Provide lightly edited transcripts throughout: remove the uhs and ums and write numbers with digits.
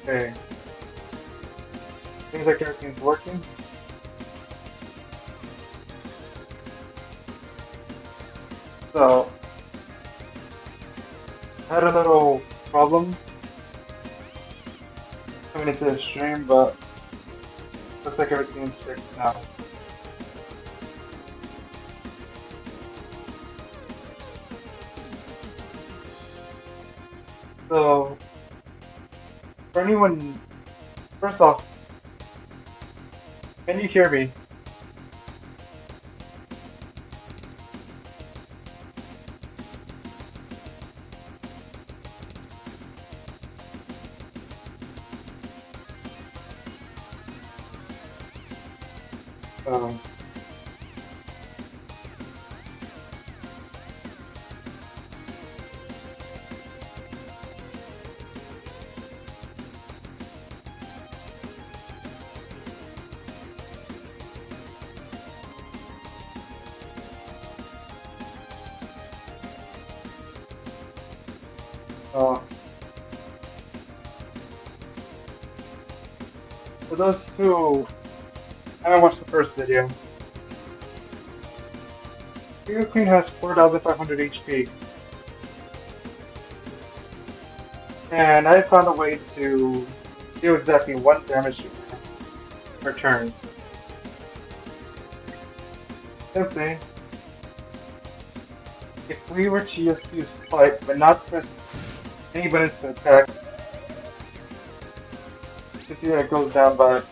Okay. Seems like everything's working. So, I had a little problems coming into the stream, but looks like everything's fixed now. So, for anyone, first off, can you hear me? Um, uh, for those who haven't watched the first video, Giga Queen has 4,500 HP, and I found a way to deal exactly 1 damage per turn. Simply, if we were to just use fight but not press any buttons to attack, you see that it goes down, but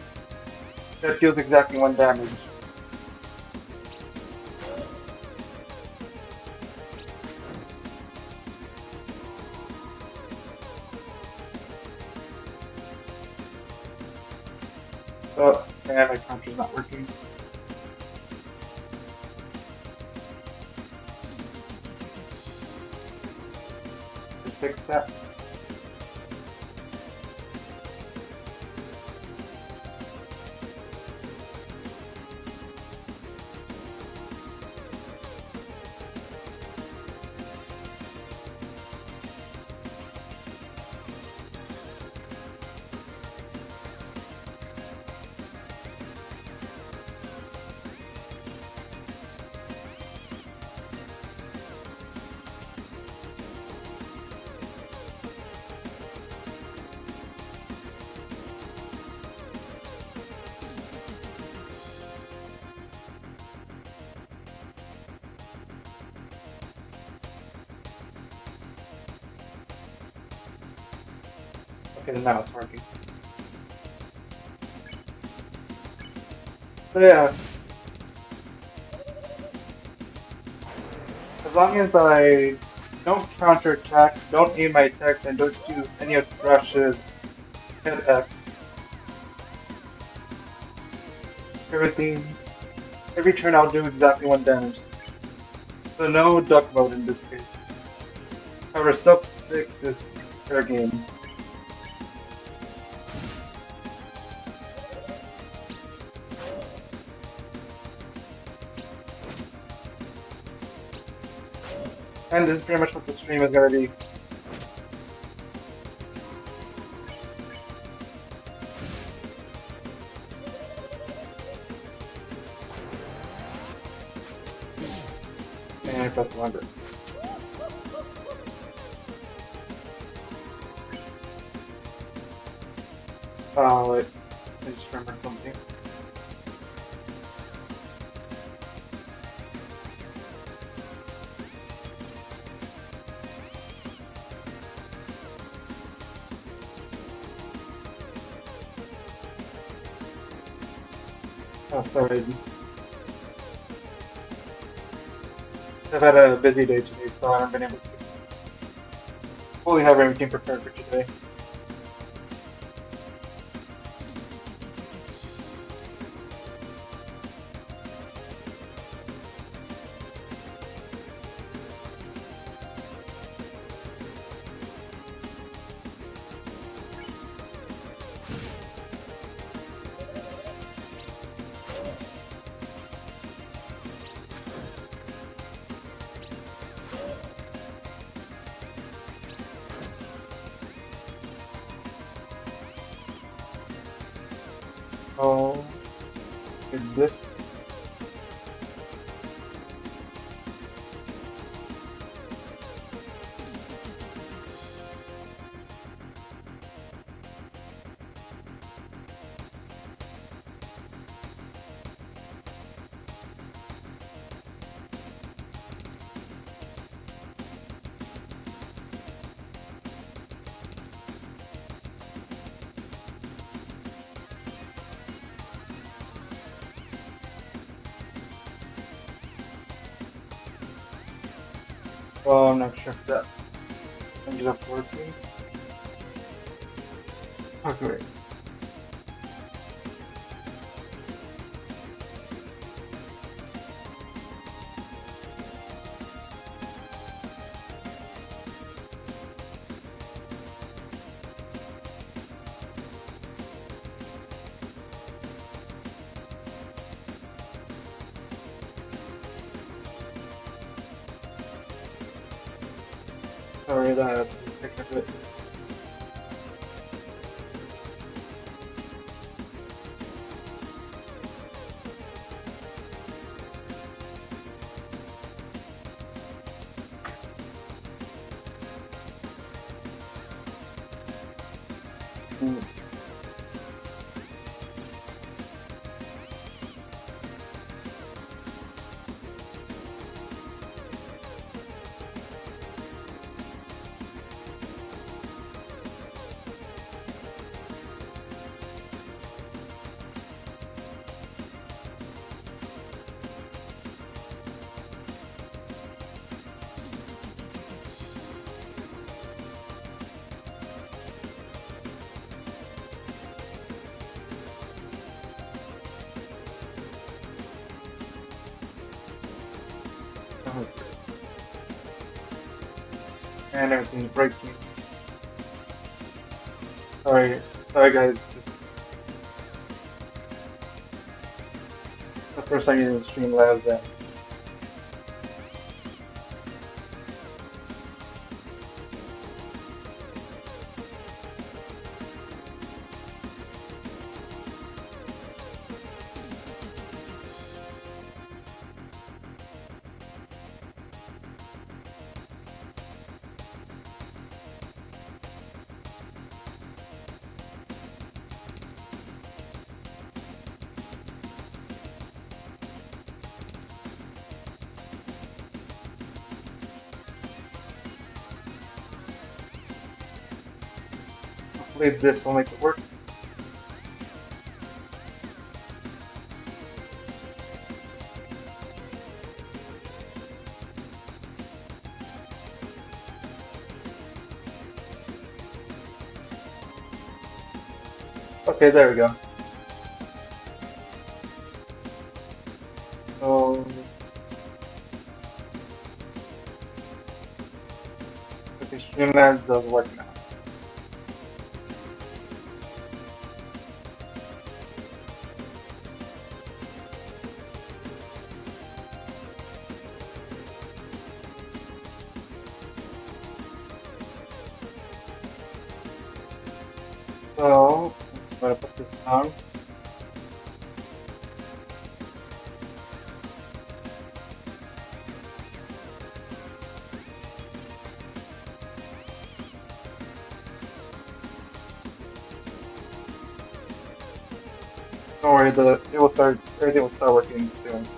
that deals exactly 1 damage. Oh, and my counter's not working. Just fix that. Okay, now it's working. So yeah, as long as I don't counterattack, don't aim my attacks, and don't use any of Thrash's hit X, every turn I'll do exactly 1 damage. So no duck mode in this case. However, sub 6 is fair game. And this is pretty much what the stream is gonna be. And I press longer. Wait, I just remembered something. Oh, sorry. I've had a busy day today, so I haven't been able to fully have everything prepared for today. So with this. Well, I'm not sure if that ended up working. Okay, wait. Sorry that I had to take a bit. Mm. Okay. And everything's breaking. Sorry guys. The first time using Streamlabs and hopefully this will make it work. Okay, there we go. So okay, Streamlabs does work now. So I'm gonna put this down. Don't worry, everything will start working soon.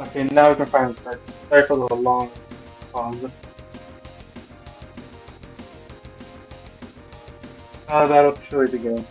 Okay, now we can finally start. Sorry for the long pause. That'll truly begin.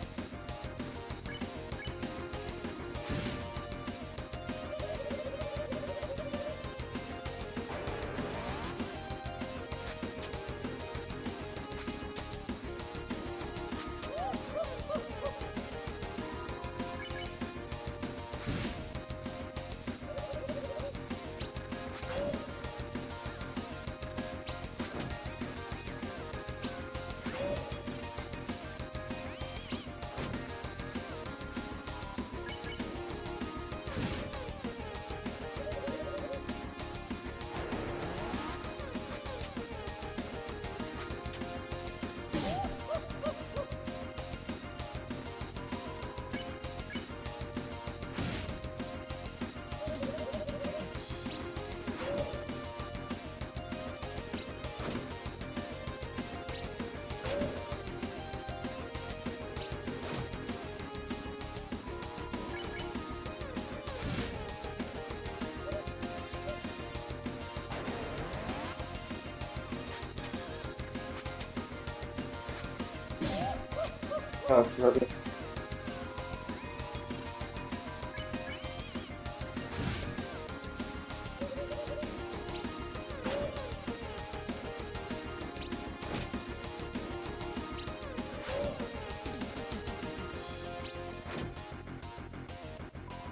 Oh, really?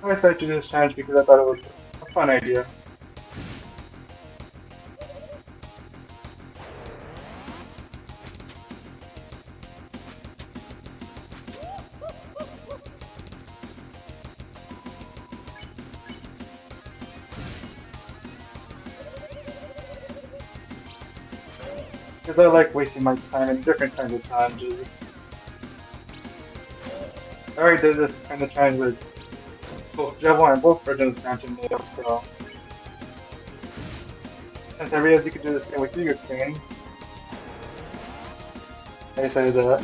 I decided to do this challenge because I thought it was a fun idea. Because I like wasting my time in different kinds of challenges. I already did this kind of challenge with both Jevil and both Virgin's Mountain Nails, so since I realized you could do this again with Giga Queen, I decided that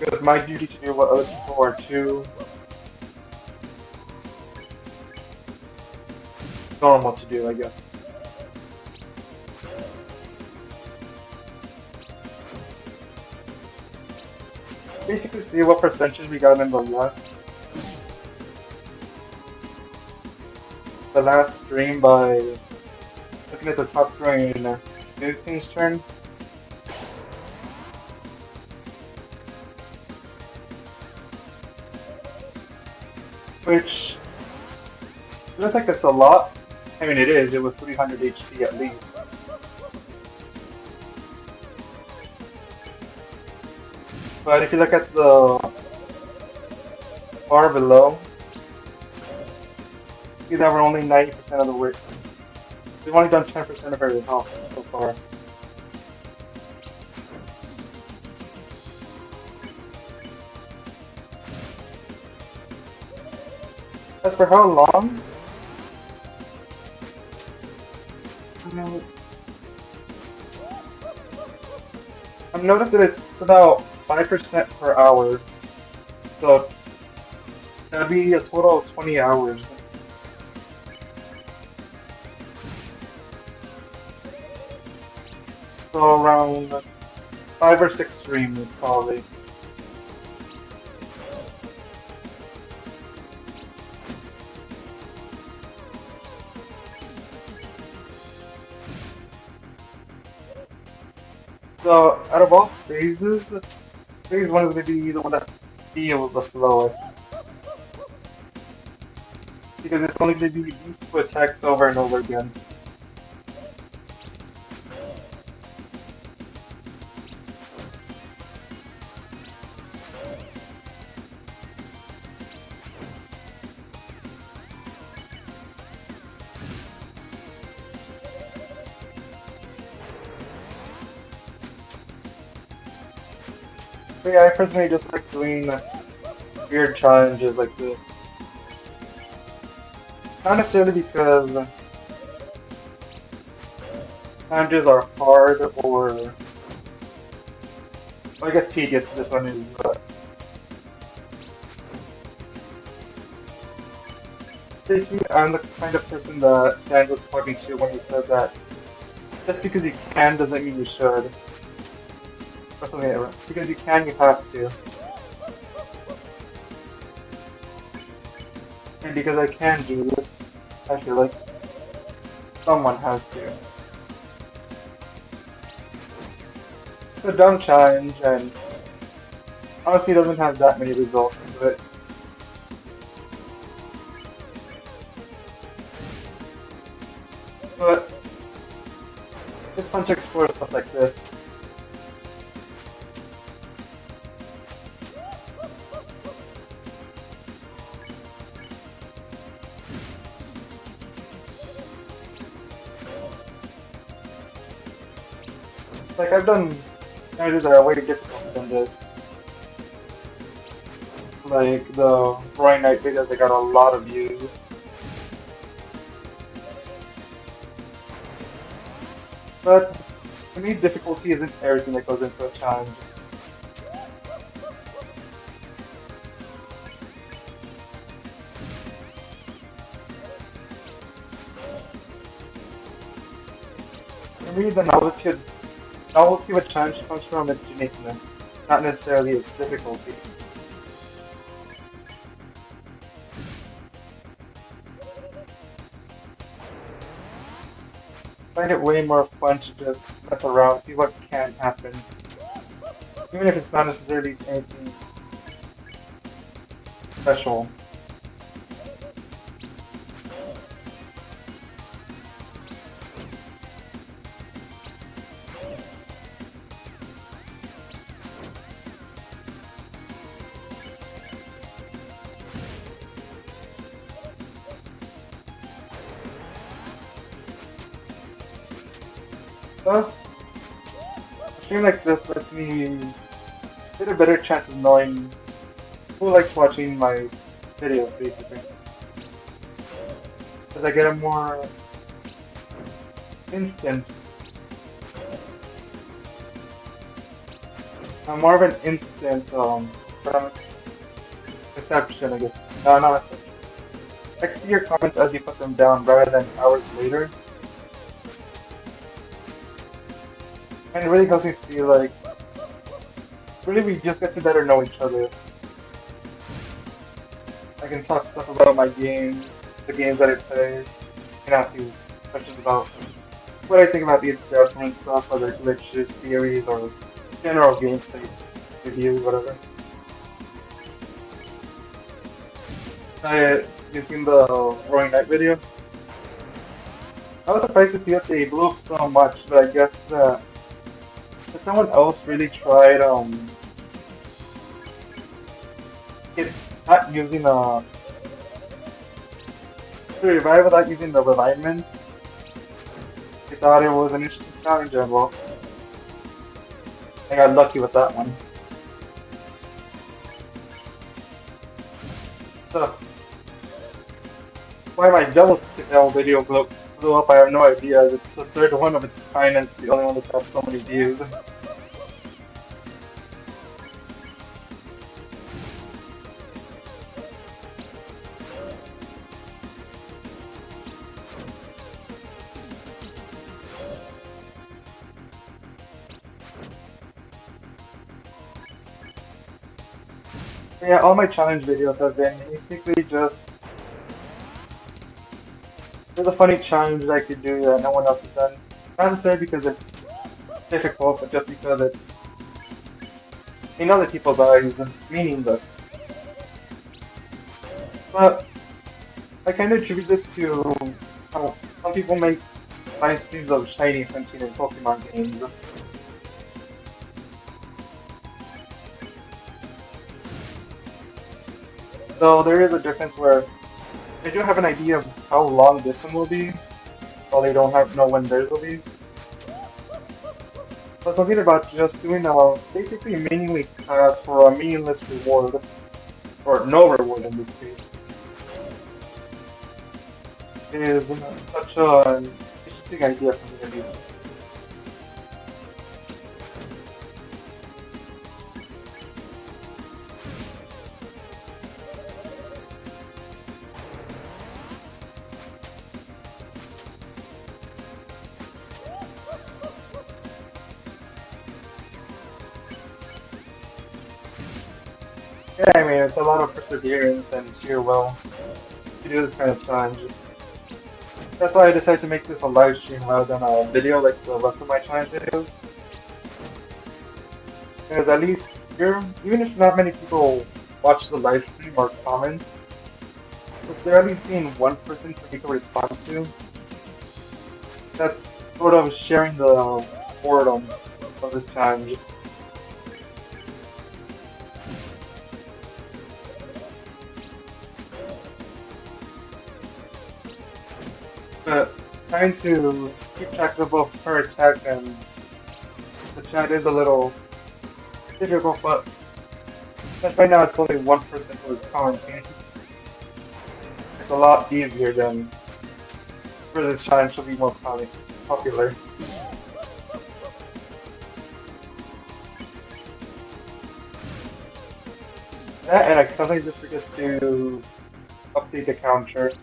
it was my duty to do what other people are too normal to do, I guess. Basically see what percentage we got in the last stream by looking at the top screen New King's turn. Which looks like that's a lot. I mean it is, it was 300 HP at least. But if you look at the bar below, see that we're only 90% of the way. We've only done 10% of our health so far. As for how long? I've noticed that it's about 5% per hour. So that'd be a total of 20 hours. So around 5 or 6 streams probably. So out of all phases, phase 1 is going to be the one that feels the slowest. Because it's only going to be these two attacks over and over again. But yeah, I personally just like doing weird challenges like this. Not necessarily because challenges are hard or well, I guess tedious this one is, but Basically, I'm the kind of person that Sans was talking to when he said that just because you can doesn't mean you should. Or something like that. Because you can, you have to. And because I can do this, I feel like someone has to. It's a dumb challenge, and honestly doesn't have that many results to it. But it's fun to explore stuff like this. Like I've done challenges that are way difficult than this. Like the Roy Knight videos that got a lot of views. But to me, difficulty isn't everything that goes into a challenge. For me, the novelty of a challenge comes from its uniqueness, not necessarily its difficulty. I find it way more fun to just mess around, see what can happen, even if it's not necessarily anything special. Plus, a stream like this lets me get a better chance of knowing who likes watching my videos, basically. Because I get a more instant, more of an instant reception, I guess. No, not reception. I see your comments as you put them down rather than hours later. And it really helps me see, like, really we just get to better know each other. I can talk stuff about my games, the games that I play, and ask you questions about what I think about the Deltarune stuff, whether glitches, theories, or general gameplay reviews, whatever. You seen the Roaring Knight video? I was surprised to see that they blew up so much, but I guess that if someone else really tried it not using to revive without using the revivement, they thought it was an interesting challenge, and well, I got lucky with that one. So, why my double scale video blew up, I have no idea. It's the third one of its kind, and it's the only one that got so many views. Yeah, all my challenge videos have been basically just there's a funny challenge that I could do that no one else has done. Not necessarily because it's difficult, but just because it's in other people's eyes meaningless. But I kind of attribute this to how some people make live streams of shiny hunting in Pokemon games. Though there is a difference where I do have an idea of how long this one will be, while they don't know when theirs will be. But something about just doing a basically meaningless task for a meaningless reward, or no reward in this case, is such an interesting idea for me to do. Yeah, I mean, it's a lot of perseverance and sheer will to do this kind of challenge. That's why I decided to make this a live stream rather than a video like the rest of my challenge videos. Because at least here, even if not many people watch the live stream or comment, if there at least being one person for me to respond to, that's sort of sharing the boredom of this challenge. But trying to keep track of both her attack and the chat is a little difficult, but since right now it's only one person who is commenting, it's a lot easier than for this challenge to be more popular. That and I suddenly just forget to update the counter.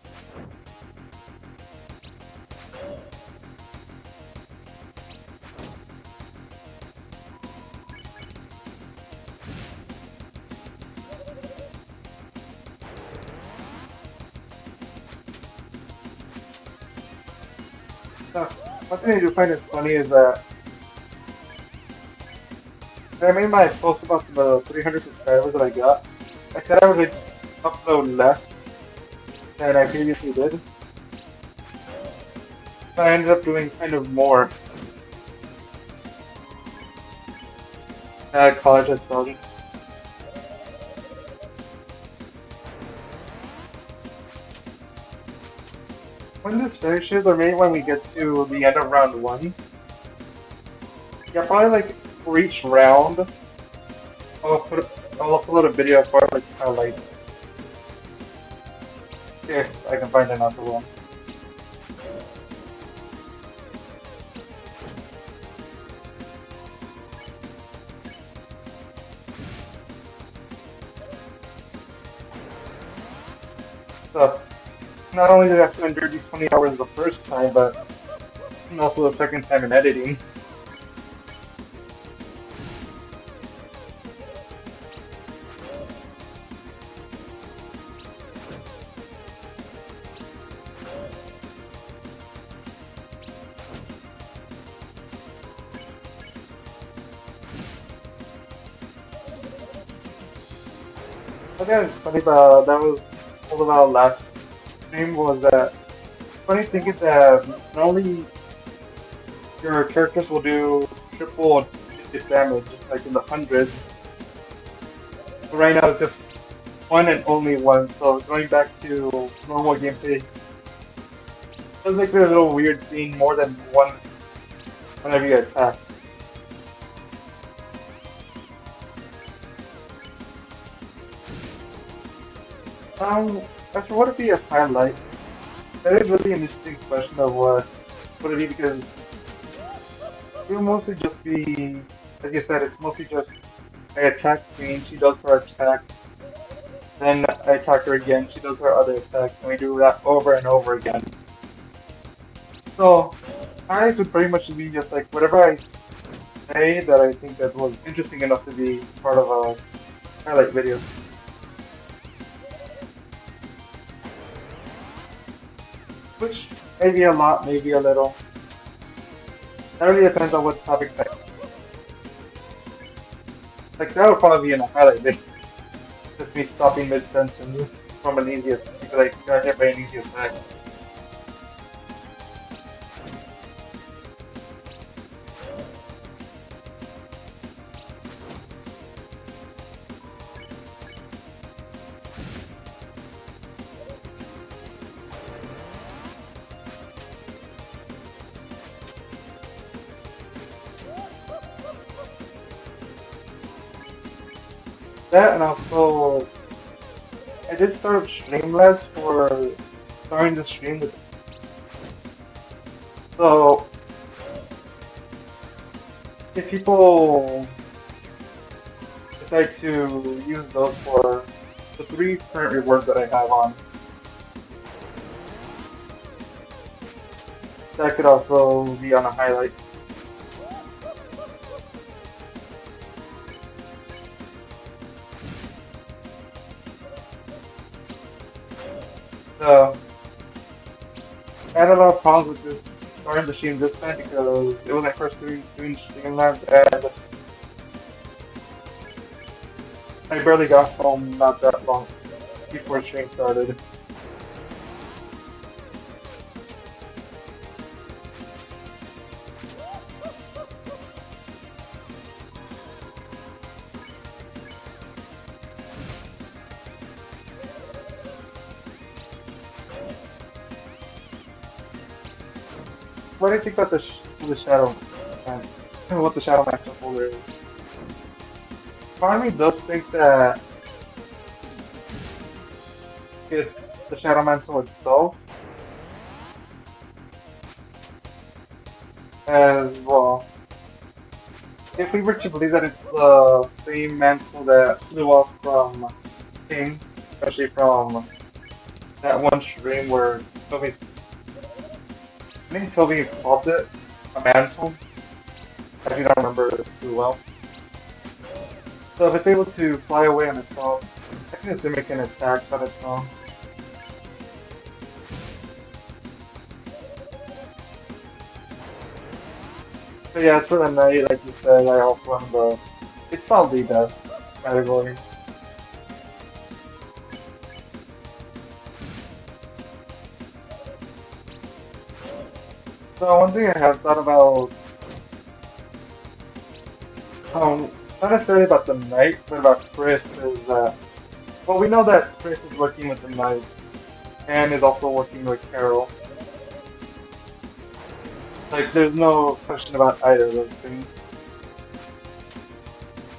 One thing I do find is funny is that when I made my post about the 300 subscribers that I got, I said I would upload less than I previously did. But I ended up doing kind of more. College has started. When this finishes, or maybe when we get to the end of round 1, yeah, probably like for each round, I'll upload a video for like highlights. If I can find another one. So, not only did I have to endure these 20 hours the first time, but also the second time in editing. But yeah, it's funny, but that was all about last stream was that funny thing is that normally your characters will do triple digit damage, like in the hundreds. But right now it's just one and only one, so going back to normal gameplay does make it a little weird seeing more than one whenever you attack. As for what would be a highlight, that is really an interesting question of what would it be because it will mostly just be, as you said, it's mostly just I attack Queen, she does her attack, then I attack her again, she does her other attack, and we do that over and over again. So, highlights would pretty much be just like whatever I say that I think that was interesting enough to be part of a highlight video. Which maybe a lot, maybe a little. That really depends on what topics I like. That would probably be in a highlight video. Just me stopping mid sentence from an easy attack because I got hit by an easy attack. That and also I did start streamlabs for starting the stream with so if people decide to use those for the 3 current rewards that I have on, that could also be on a highlight. So I had a lot of problems with this starting the stream this time because it was my first time doing streamlabs and I barely got home not that long before stream started. What do you think about the shadow man? What the shadow man holder is? Part of me does think that it's the shadow mantle itself, as well. If we were to believe that it's the same mantle that flew off from King, especially from that one stream where Toby's, I think Toby called it a mantle. I do not remember it too well. So if it's able to fly away on its own, I can assume it can attack on its own. But yeah, as for the knight, like you said, I also am the, it's probably best category. So one thing I have thought about, not necessarily about the knight, but about Chris is that, well, we know that Chris is working with the knights, and is also working with Carol. Like, there's no question about either of those things.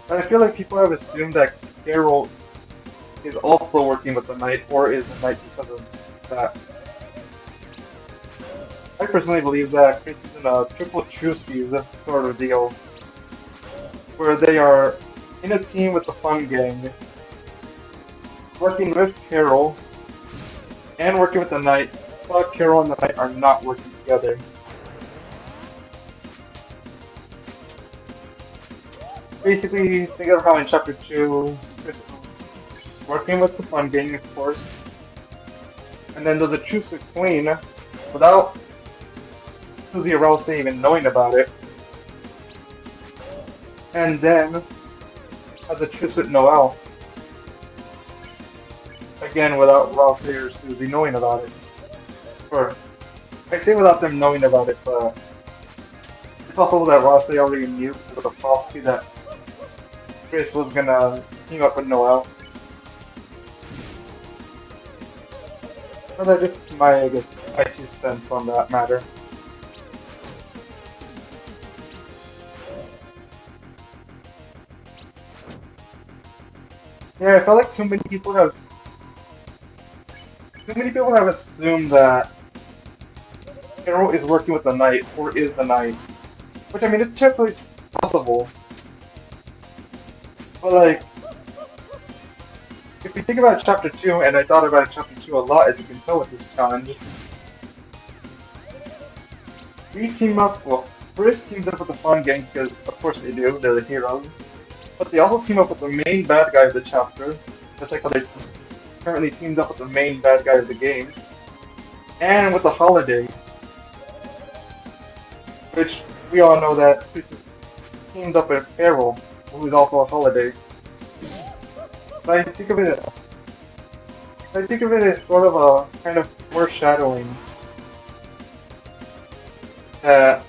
But I feel like people have assumed that Carol is also working with the knight, or is the knight because of that. I personally believe that Chris is in a triple truces sort of deal, where they are in a team with the Fun Gang, working with Carol, and working with the Knight, but Carol and the Knight are not working together. Basically, think of how in Chapter 2, Chris is working with the Fun Gang, of course, and then there's a truce with Queen, without Susie or Rouse even knowing about it, and then has a truce with Noelle. Again, without Rouse or Susie knowing about it. Or, I say without them knowing about it, but it's possible that Rouse already knew with the prophecy that Chris was gonna team up with Noelle. But that's just my, I guess, my 2 cents on that matter. Yeah, I felt like too many people have assumed that Carol is working with the Knight, or is the Knight. Which, I mean, it's technically possible. But, like, if we think about Chapter 2, and I thought about Chapter 2 a lot, as you can tell with this challenge, we team up, well, Chris teams up with the Fun Gang, because, of course they do, they're the heroes. But they also team up with the main bad guy of the chapter, just like how they currently teamed up with the main bad guy of the game, and with the Holiday, which we all know that Chris is teamed up with Carol, who is also a Holiday. But I think of it as sort of a kind of foreshadowing that,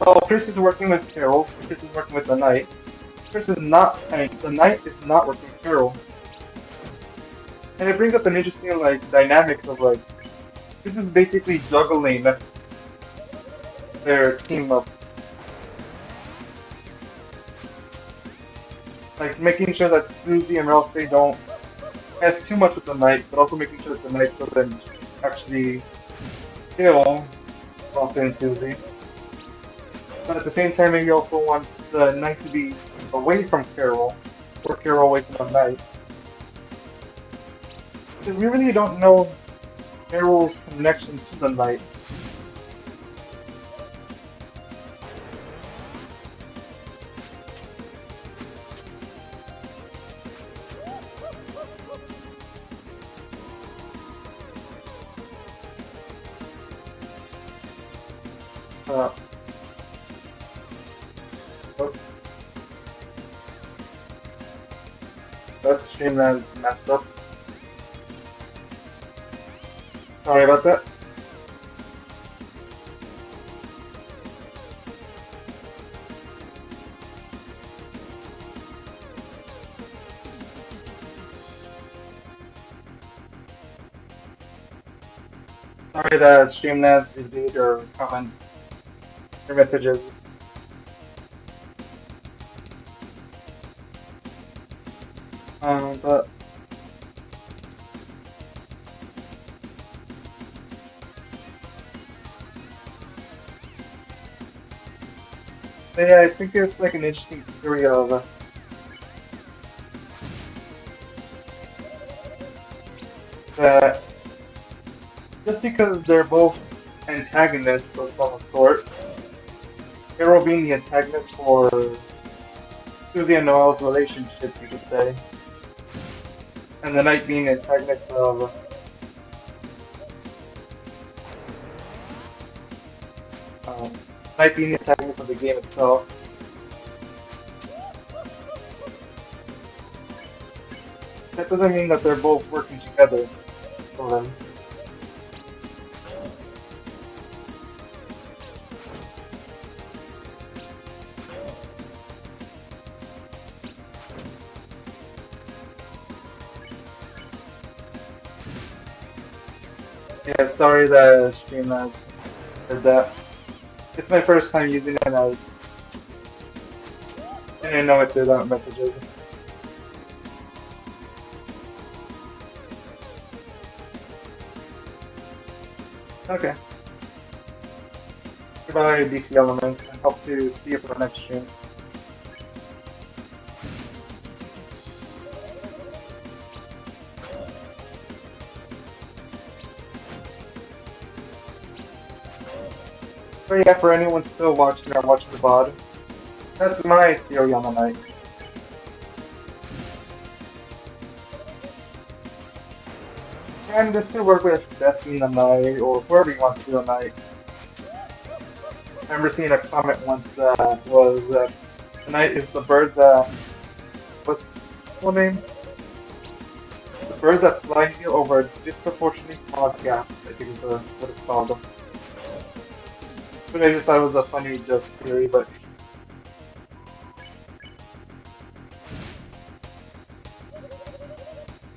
well, Chris is working with Carol, Chris is working with the Knight. Chris is not, I mean, the Knight is not working with Carol. And it brings up an interesting, like, dynamic of, like, this is basically juggling their team ups. Like, making sure that Susie and Rouse don't mess too much with the Knight, but also making sure that the Knight doesn't actually kill Rouse and Susie. But at the same time, maybe also wants the Knight to be away from Carol, or Carol away from the Knight. Because we really don't know Carol's connection to the Knight. Uh, oh, that streamlabs messed up. Sorry about that. Sorry that streamlabs indeed your comments, your messages. But yeah, I think it's like an interesting theory of that just because they're both antagonists of some sort, Hero being the antagonist for Susie and Noel's relationship, you could say, and the Knight being the antagonist of um, Knight being the antagonist of the game itself. That doesn't mean that they're both working together for them. Yeah, sorry that Streamlabs did that. It's my first time using it and I didn't know it did that messages. Okay. Goodbye, DC Elements, and hope to see you for the next stream. So yeah, for anyone still watching or watching the VOD, that's my theory on the night. And just to work with Destiny the Night or whoever you want to do the night. I remember seeing a comment once that was the night is the bird that what's the full name? The bird that flies you over a disproportionately small gap, I think is what it's called. But I just thought it was a funny joke theory, but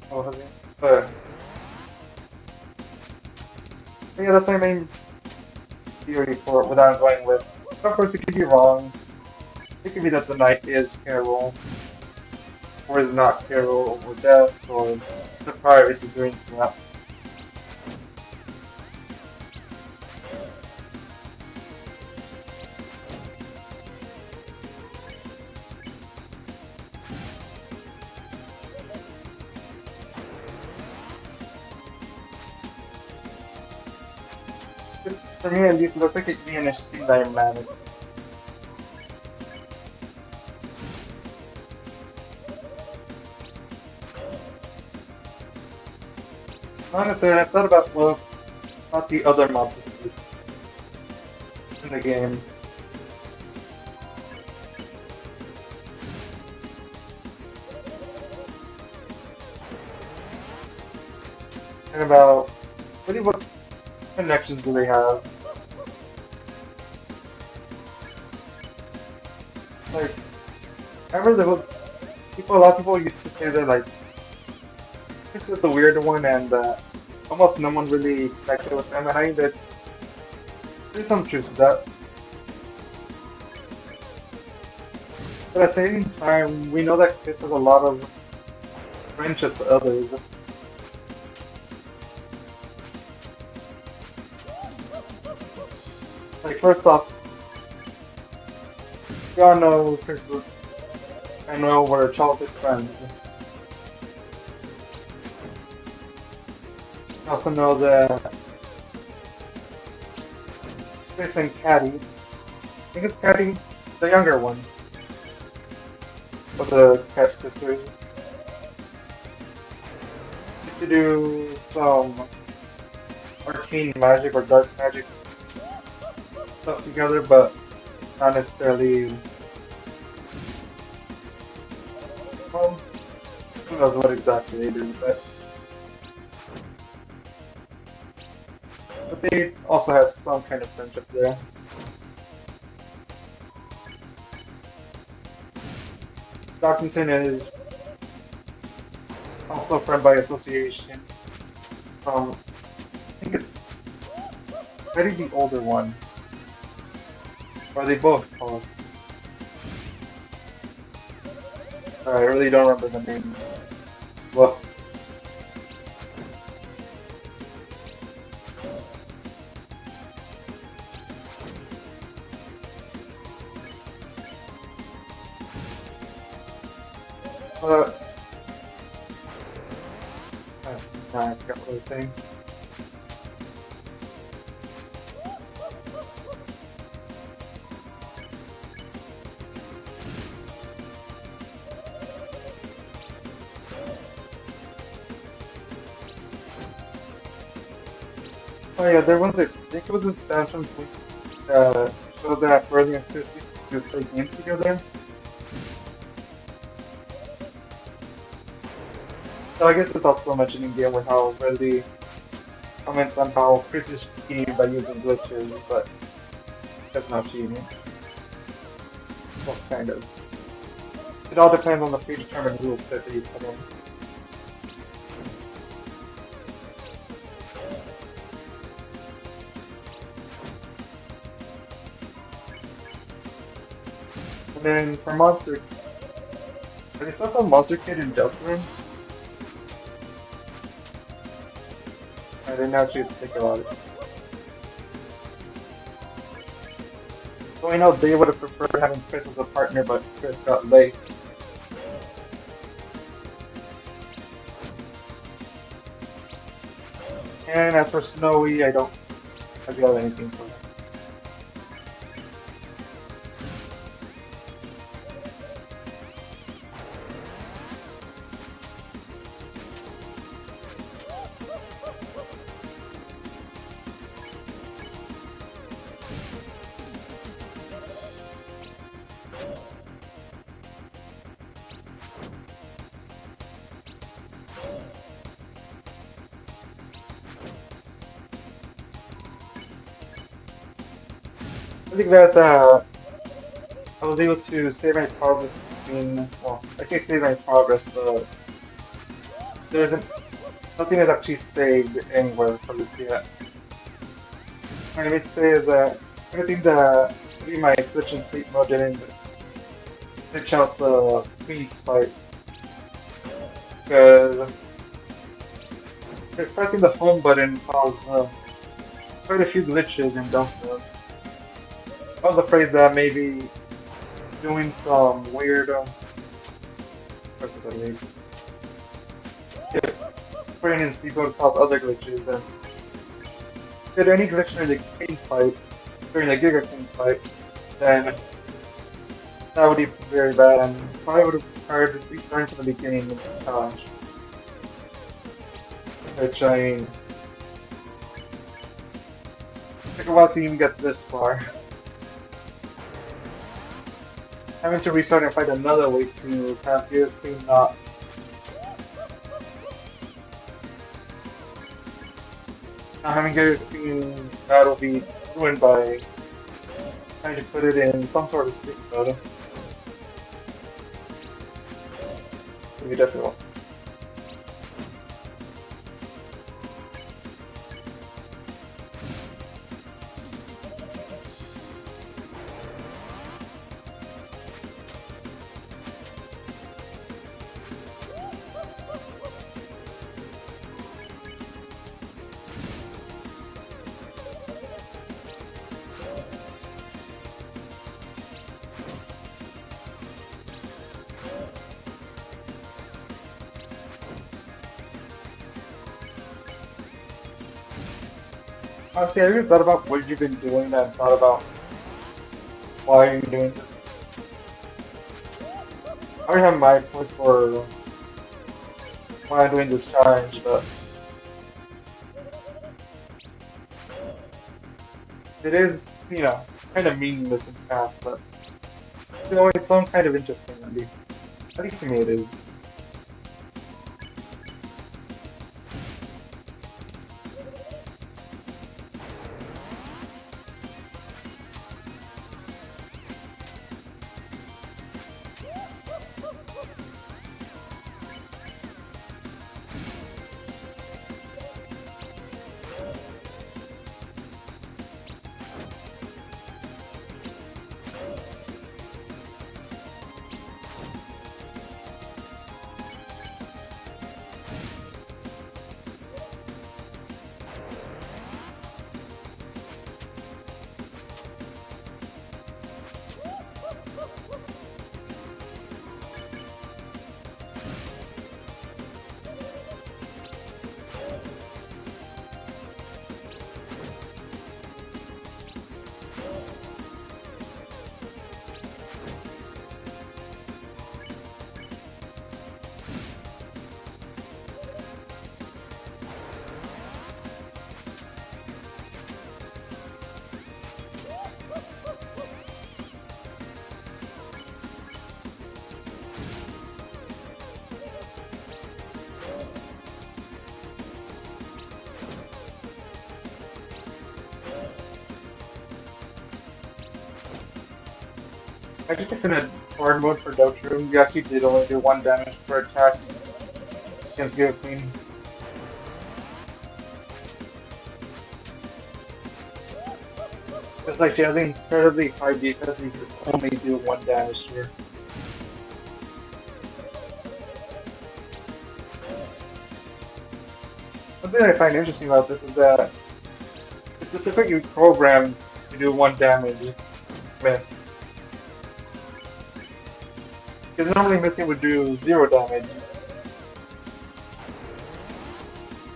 what was it? But yeah, that's my main theory for what I'm going with. Of course, it could be wrong. It could be that the knight is Carol, or is not Carol, or Des, or the pirate is doing that. For me, at least, it looks like it could be an interesting dynamic. Honestly, I thought about about the other monsters in the game. And about what connections do they have? Like, I remember there was a lot of people used to say that like this was a weird one and almost no one really connected with them, and I think there's some truth to that. But at the same time, we know that Chris has a lot of friendship with others. Like first off, we all know Chris and Noel were childhood friends. We also know that Chris and Caddy, I think it's Caddy, the younger one, of the Cat sisters, used to do some arcane magic or dark magic stuff together, but not necessarily. Well, who knows what exactly they do, but they also have some kind of friendship there. Darkington is also a friend by association. I think it's maybe the older one, or they both talk. I really don't remember the name. Well, uh, I forgot what I was saying. Oh yeah, there was a, I think it was in Stanton's week, showed that Bernie and Chris used to play games together. So I guess it's also mentioning there with how Redley comments on how Chris is cheating by using glitches, but that's not cheating. Well, kind of. It all depends on the predetermined rule set that you put in. And then for Monster, are they still called Monster Kid and Deltarune? I didn't actually think about it. So I know they would have preferred having Chris as a partner, but Chris got late. And as for Snowy, I don't have anything for that. I think that I was able to save my progress between, well, I say save my progress, but there isn't, nothing is actually saved anywhere from this yet. What I mean to say is that everything that, maybe my switch in sleep mode didn't switch out the Queen fight, because pressing the home button caused quite a few glitches in dump mode. I was afraid that maybe doing some weird, what was that mean? If putting in sleep mode cause other glitches, then if there any glitch during the Queen fight, during the Giga Queen fight, then that would be very bad, and probably would have required restarting from the beginning in this challenge. Which, I mean, took a while to even get this far. Having to restart and find another way to have Giga Queen not having Giga Queen's battle be ruined by trying to put it in some sort of sleep mode. Would be definitely. Honestly, I really thought about what you've been doing and thought about why you're doing this. I already have my point for why I'm doing this challenge, but it is, you know, kind of meaningless and fast, but you know, it's some kind of interesting at least. At least to me it is. I just in a hard mode for Deltarune, you actually did only do 1 damage per attack against Giga Queen. It's like she has incredibly high defense and you can only do 1 damage to her. Something I find interesting about this is that it's specifically programmed to do 1 damage miss. Because normally missing would do 0 damage.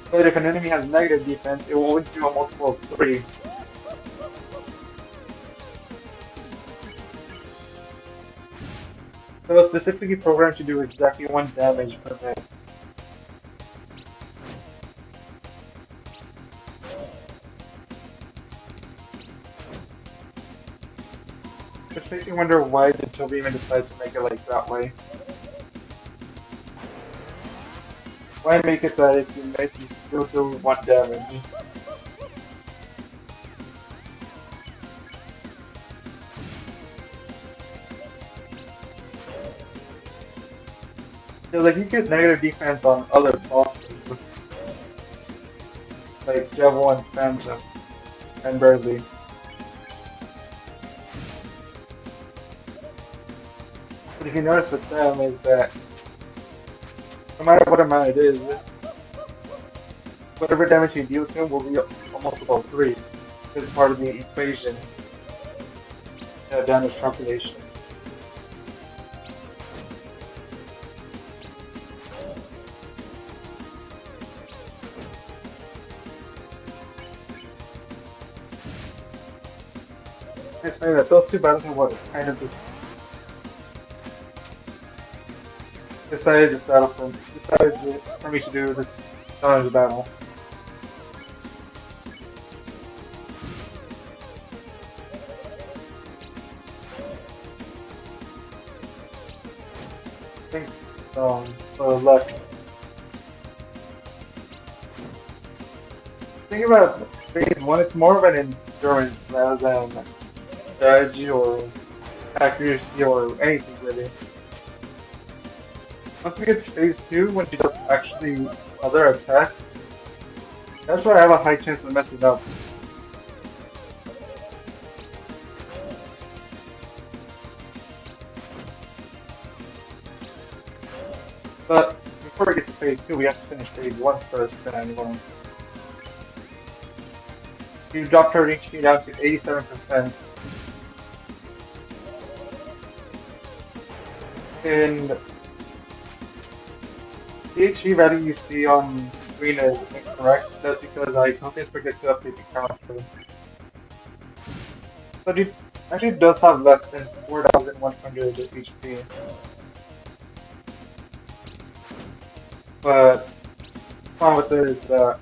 But if an enemy has negative defense, it will always do a multiple of 3. So it's specifically programmed to do exactly 1 damage per miss. Which makes me wonder why did Toby even decide to make it like that way? Why make it that if you miss, you still do 1 damage? Yeah, like you get negative defense on other bosses, like Jevil and Spamjump, and Birdly. But if you notice with them is that no matter what amount it is, whatever damage you deal to him will be almost about 3. It's part of the equation, damage calculation. It's funny that those two battles are what kind of decided for me to do this challenge battle. I think for luck. Think about phase 1, it's more of an endurance rather than strategy or accuracy or anything really. Once we get to phase 2, when she does actually other attacks, that's where I have a high chance of messing up. But before we get to phase 2, we have to finish phase 1 first, and you dropped her HP down to 87%. And the HP value you see on screen is incorrect. That's because I sometimes forget to update the counter. But it actually does have less than 4,100 HP. But the problem with it is that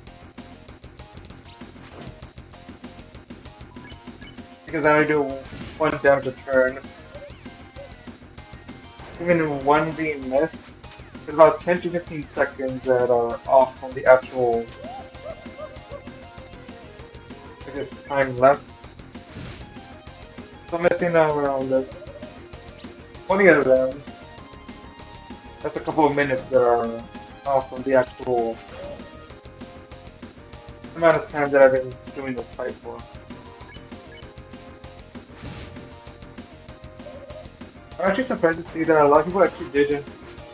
because I only do one damage a turn. Even one being missed, there's about 10 to 15 seconds that are off from the actual, I guess, time left. So missing around 20 of them. That's a couple of minutes that are off from the actual amount of time that I've been doing this fight for. I'm actually surprised to see that a lot of people actually did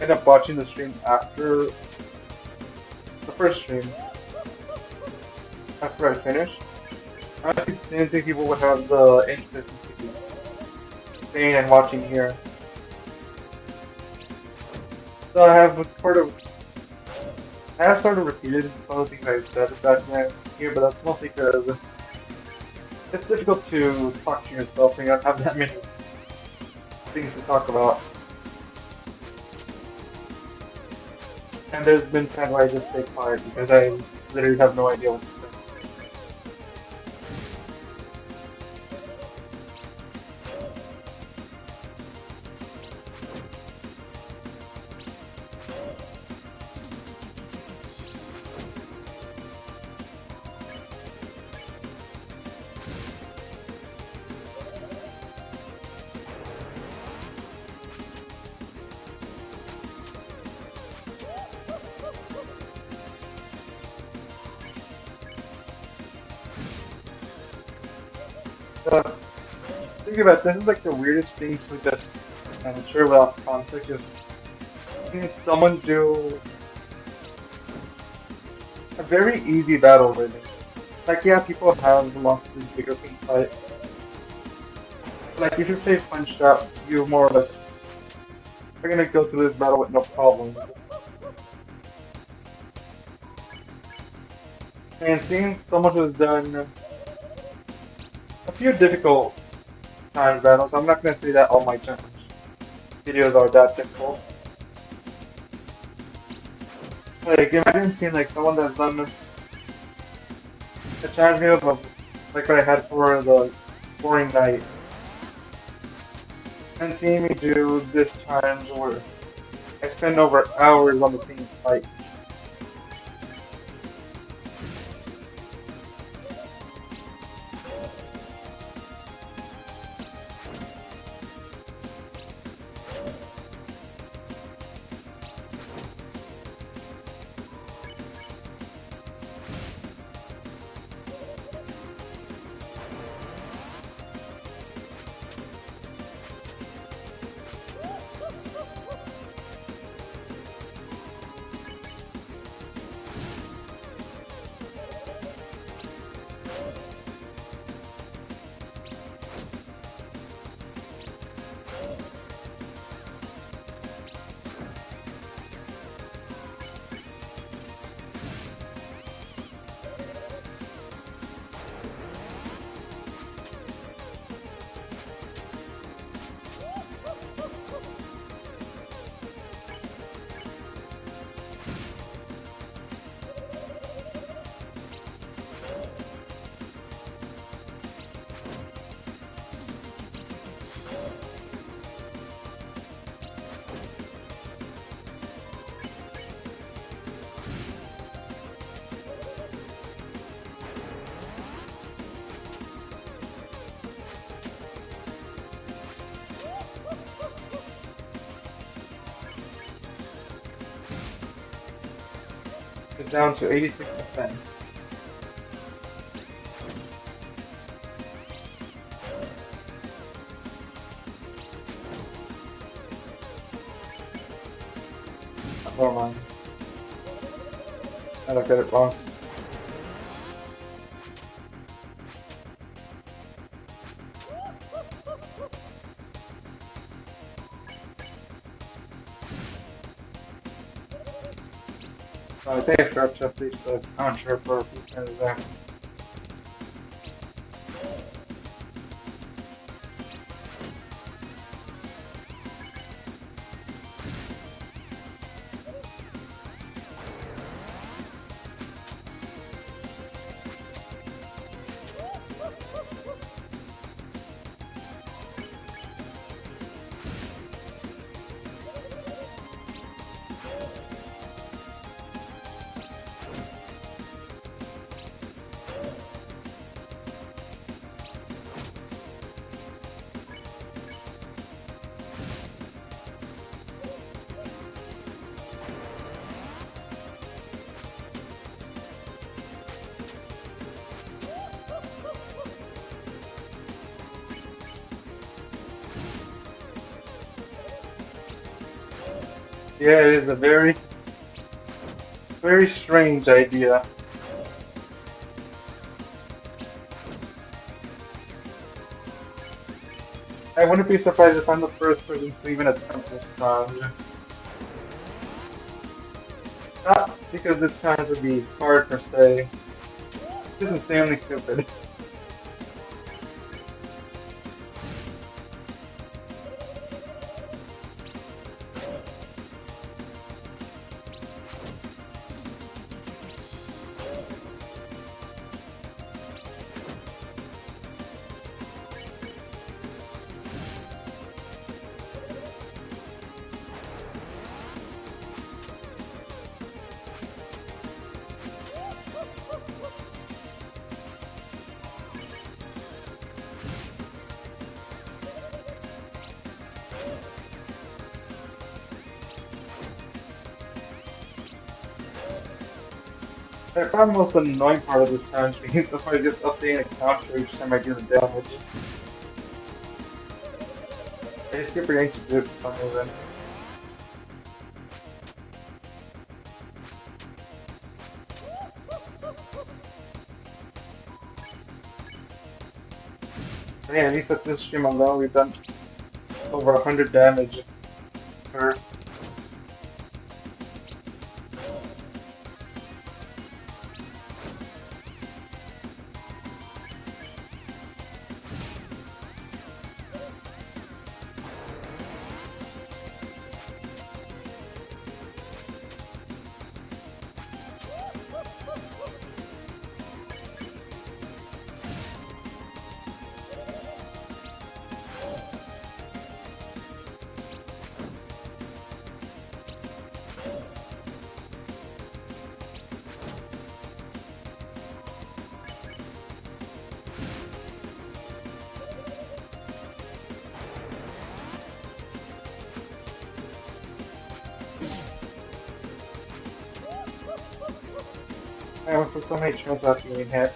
end up watching the stream after the first stream, after I finished. I honestly didn't think people would have the interest in staying and watching here. So I have sort of repeated some of the things I said back then here, but that's mostly because it's difficult to talk to yourself when you don't have that many things to talk about. And there's been times where I just stay quiet because I literally have no idea what to say. Think about this is like the weirdest thing to just, I'm sure without context, just seeing someone do a very easy battle really. Like yeah, people have lost the Giga Queen fight. Like if you play Punch Out, you more or less are gonna go through this battle with no problems. And seeing someone who's done a few difficult time battles, I'm not gonna say that all my challenge videos are that difficult. Like imagine seeing like someone that's done a challenge video of like what I had for the boring night, and seeing me do this challenge where I spend over hours on the same fight. It's down to 86 defense. Never mind. I looked at it wrong. I think I forgot to update the counter for defense there. Yeah, it is a very, very strange idea. I wouldn't be surprised if I'm the first person to even attempt this challenge. Not because this challenge would be hard per se, just insanely stupid. I find most annoying part of this challenge being somebody just updating the counter each time I do the damage. I just keep forgetting to do it for some reason. Man, at least at this stream alone, we've done over 100 damage per. I went for so many turns without getting hit.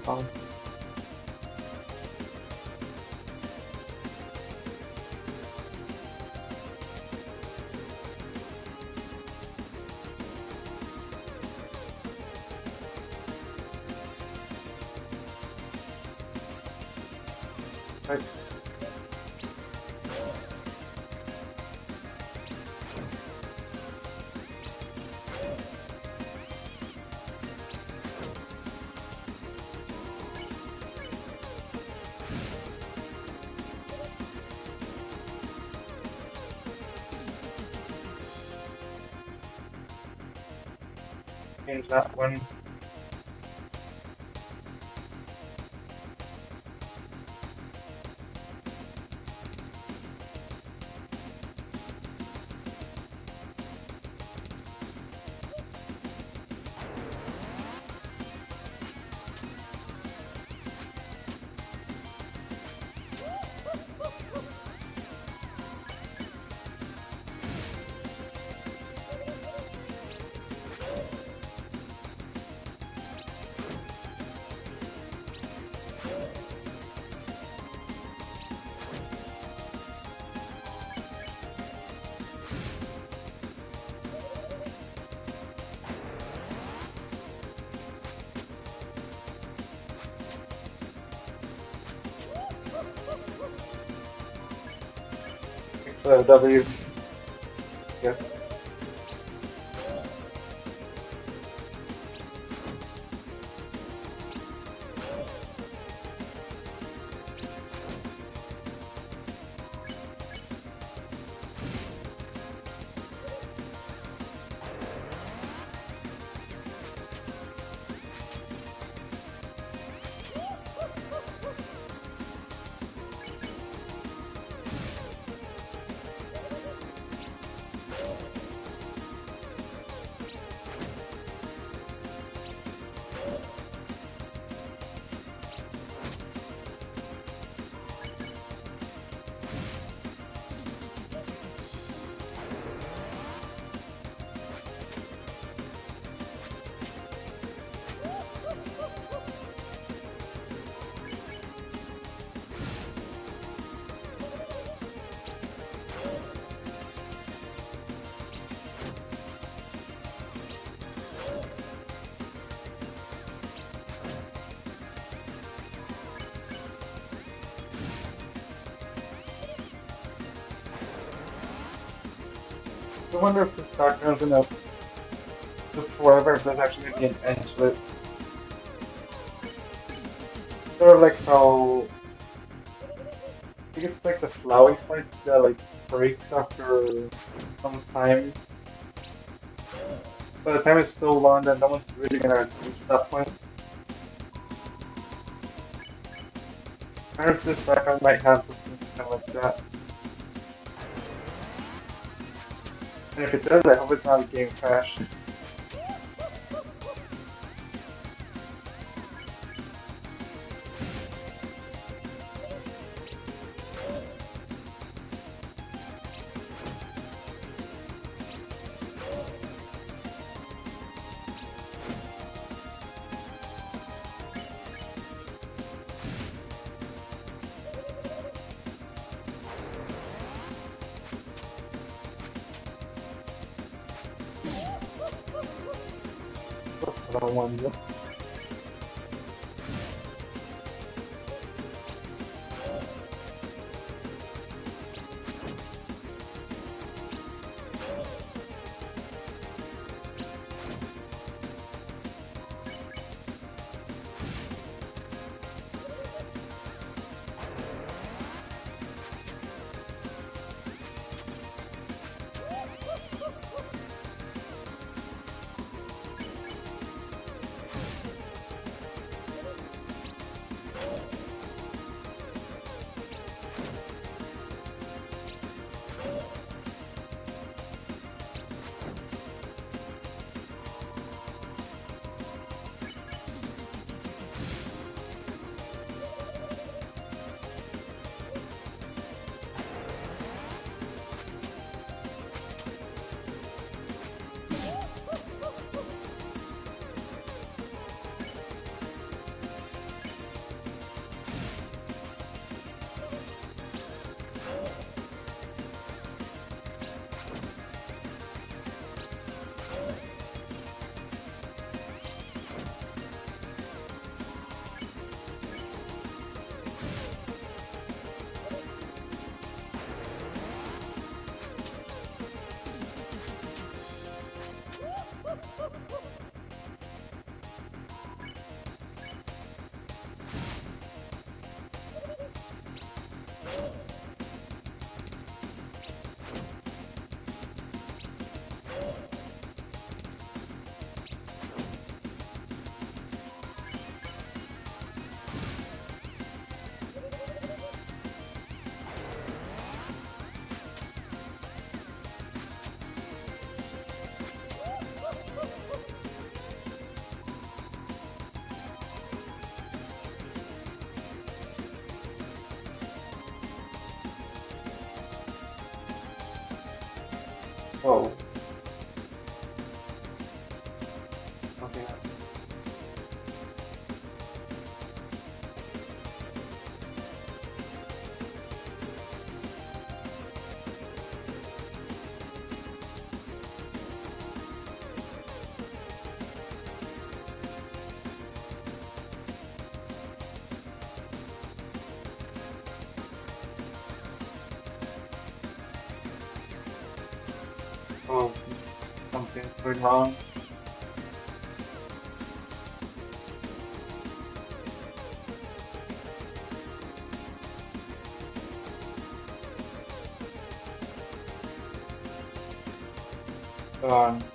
fine. Right. Change that one. W. Yeah. I wonder if this background's gonna look forever, if there's actually gonna be an end to it. Sort of like how I guess like the flowing fight that like breaks after some time. But the time is so long that no one's really gonna reach that point. I wonder if this background might have something kind of like that. And if it does, I hope it's not a game crash. Those little ones. is going wrong. Go on.